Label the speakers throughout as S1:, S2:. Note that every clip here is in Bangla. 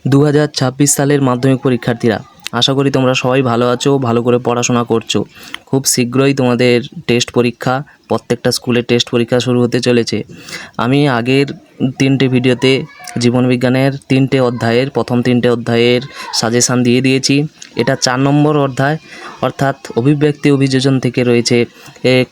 S1: 2026 সালের মাধ্যমিক পরীক্ষার্থীরা, আশা করি তোমরা সবাই ভালো আছো, ভালো করে পড়াশোনা করছো। খুব শীঘ্রই তোমাদের টেস্ট পরীক্ষা, প্রত্যেকটা স্কুলে টেস্ট পরীক্ষা শুরু হতে চলেছে। আমি আগের 3টে ভিডিওতে জীবনবিজ্ঞানের 3টে অধ্যায়ের প্রথম 3টে অধ্যায়ের সাজেশান দিয়ে দিয়েছি। এটা 4 নম্বর অধ্যায়, অর্থাৎ অভিব্যক্তি অভিযোজন থেকে রয়েছে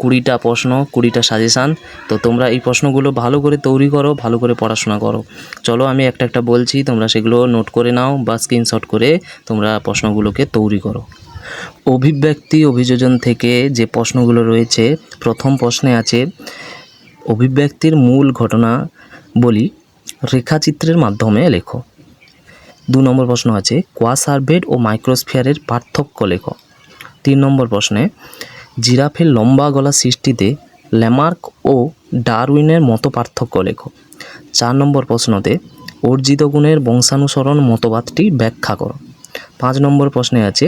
S1: 20টা প্রশ্ন, 20টা সাজেশান। তো তোমরা এই প্রশ্নগুলো ভালো করে তৈরি করো, ভালো করে পড়াশোনা করো। চলো আমি একটা একটা বলছি, তোমরা সেগুলো নোট করে নাও বা স্ক্রিনশট করে তোমরা প্রশ্নগুলোকে তৈরি করো। অভিব্যক্তি অভিযোজন থেকে যে প্রশ্নগুলো রয়েছে, প্রথম প্রশ্নে আছে অভিব্যক্তির মূল ঘটনা বলি রেখাচিত্রের মাধ্যমে লেখো। 2 নম্বর প্রশ্ন আছে কোয়াসার্ভেট ও মাইক্রোস্ফিয়ারের পার্থক্য লেখো। 3 নম্বর প্রশ্নে জিরাফের লম্বা গলা সৃষ্টিতে ল্যামার্ক ও ডারউইনের মত পার্থক্য লেখো। 4 নম্বর প্রশ্নতে অর্জিত গুণের বংশানুসরণ মতবাদটি ব্যাখ্যা করো। 5 নম্বর প্রশ্নে আছে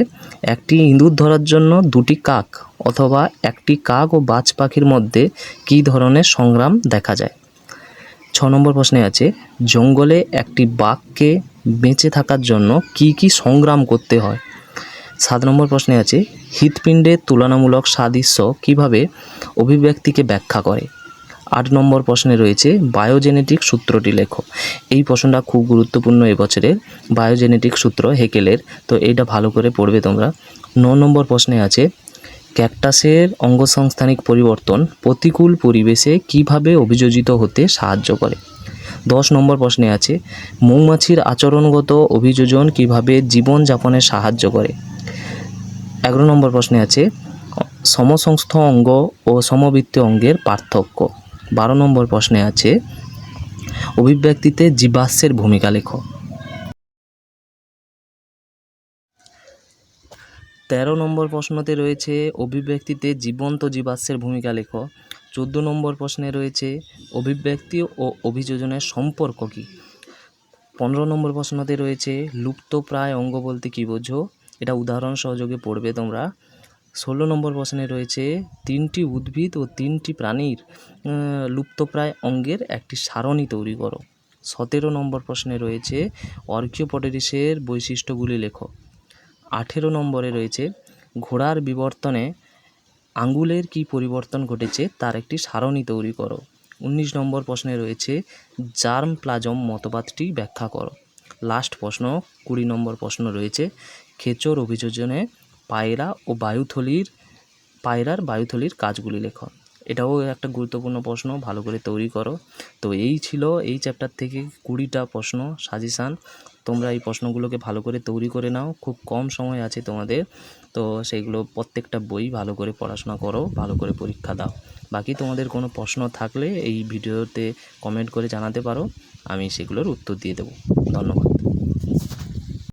S1: একটি ইঁদুর ধরার জন্য 2টি কাক অথবা একটি কাক ও বাজ পাখির মধ্যে কী ধরনের সংগ্রাম দেখা যায়। 6 নম্বর প্রশ্নে আছে জঙ্গলে একটি বাঘকে বেঁচে থাকার জন্য কি কি সংগ্রাম করতে হয়। 7 নম্বর প্রশ্নে আছে হৃৎপিণ্ডের তুলনামূলক সাদৃশ্য কিভাবে অভিব্যক্তিকে ব্যাখ্যা করে। 8 নম্বর প্রশ্নে রয়েছে বায়োজেনেটিক সূত্রটি লেখো। এই প্রশ্নটা খুব গুরুত্বপূর্ণ এবছরের, বায়োজেনেটিক সূত্র হেকেলের। তো এইটা ভালো করে পড়বে তোমরা। 9 নম্বর প্রশ্নে আছে ক্যাকটাসের অঙ্গসংস্থানিক পরিবর্তন প্রতিকূল পরিবেশে কিভাবে অভিযোজিত হতে সাহায্য করে। 10 নম্বর প্রশ্নে আছে মৌমাছির আচরণগত অভিযোজন কিভাবে জীবনযাপনে সাহায্য করে। 11 নম্বর প্রশ্নে আছে সমসংস্থ অঙ্গ ও সমবৃত্তীয় অঙ্গের পার্থক্য। 12 নম্বর প্রশ্নে আছে অভিব্যক্তিতে জীবাশ্মের ভূমিকা লেখো। 13 নম্বর প্রশ্নতে রয়েছে অভিব্যক্তিতে জীবন্ত জীবাশ্মের ভূমিকা লেখো। 14 নম্বর প্রশ্নে রয়েছে অভিব্যক্তি ও অভিযোজনের সম্পর্ক কী। 15 নম্বর প্রশ্নতে রয়েছে লুপ্তপ্রায় অঙ্গ বলতে কী বোঝো, এটা উদাহরণ সহযোগে পড়বে তোমরা। 16 নম্বর প্রশ্নে রয়েছে 3টি উদ্ভিদ ও 3টি প্রাণীর লুপ্তপ্রায় অঙ্গের একটি সারণী তৈরি করো। 17 নম্বর প্রশ্নে রয়েছে অর্কিওপটেরিসের বৈশিষ্ট্যগুলি লেখো। 18 নম্বরে রয়েছে ঘোড়ার বিবর্তনে আঙ্গুলের কী পরিবর্তন ঘটেছে তার একটি সারণী তৈরি করো। 19 নম্বর প্রশ্নে রয়েছে জার্ম প্লাজম মতবাদটি ব্যাখ্যা করো। লাস্ট প্রশ্ন 20 নম্বর প্রশ্ন রয়েছে খেচর অভিযোজনে পায়রার বায়ুথলির কাজগুলি লেখো। এটাও একটা গুরুত্বপূর্ণ প্রশ্ন, ভালো করে তৈরি করো। তো এই ছিল এই চ্যাপ্টার থেকে 20টা প্রশ্ন সাজেশান। তোমরা এই প্রশ্নগুলোকে ভালো করে তৈরি করে নাও, খুব কম সময় আছে তোমাদের। তো সেইগুলো প্রত্যেকটা বই ভালো করে পড়াশোনা করো, ভালো করে পরীক্ষা দাও। বাকি তোমাদের কোনো প্রশ্ন থাকলে এই ভিডিওতে কমেন্ট করে জানাতে পারো, আমি সেগুলোর উত্তর দিয়ে দেবো। ধন্যবাদ।